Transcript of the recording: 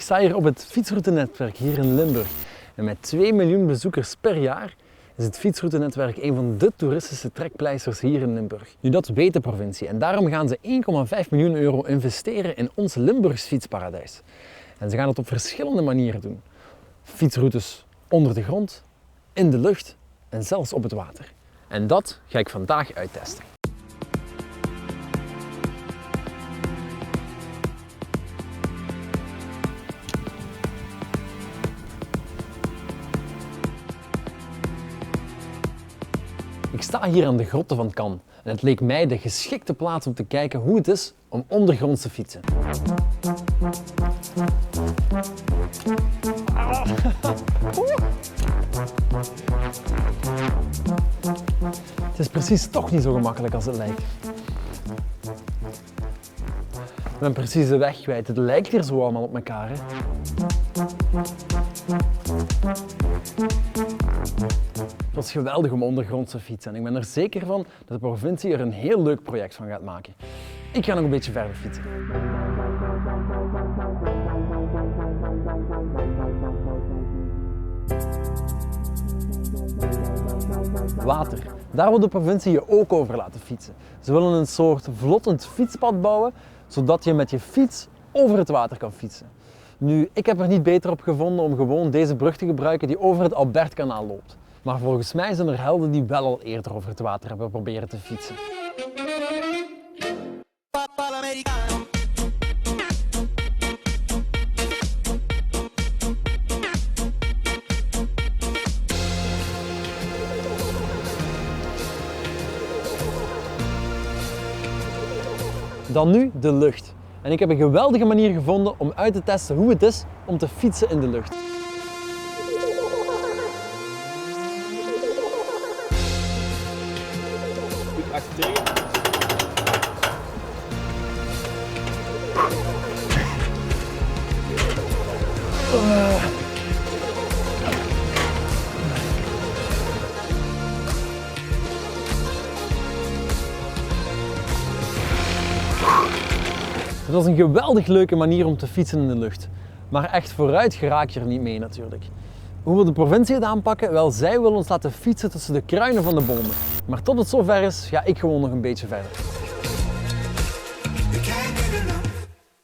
Ik sta hier op het fietsroutenetwerk hier in Limburg. En met 2 miljoen bezoekers per jaar is het fietsroutenetwerk een van de toeristische trekpleisters hier in Limburg. Nu, dat weet de provincie en daarom gaan ze 1,5 miljoen euro investeren in ons Limburgs fietsparadijs. En ze gaan het op verschillende manieren doen. Fietsroutes onder de grond, in de lucht en zelfs op het water. En dat ga ik vandaag uittesten. Ik sta hier aan de grotten van Kan en het leek mij de geschikte plaats om te kijken hoe het is om ondergronds te fietsen. Het is precies toch niet zo gemakkelijk als het lijkt. Ik ben precies de weg kwijt. Het lijkt hier zo allemaal op elkaar. Hè? Het is geweldig om ondergronds te fietsen en ik ben er zeker van dat de provincie er een heel leuk project van gaat maken. Ik ga nog een beetje verder fietsen. Water. Daar wil de provincie je ook over laten fietsen. Ze willen een soort vlottend fietspad bouwen, zodat je met je fiets over het water kan fietsen. Nu, ik heb er niet beter op gevonden om gewoon deze brug te gebruiken die over het Albertkanaal loopt. Maar volgens mij zijn er helden die wel al eerder over het water hebben proberen te fietsen. Dan nu de lucht. En ik heb een geweldige manier gevonden om uit te testen hoe het is om te fietsen in de lucht. Goed achterin. Het was een geweldig leuke manier om te fietsen in de lucht. Maar echt vooruit geraak je er niet mee natuurlijk. Hoe wil de provincie het aanpakken? Wel, zij willen ons laten fietsen tussen de kruinen van de bomen. Maar tot het zover is, ga ik gewoon nog een beetje verder.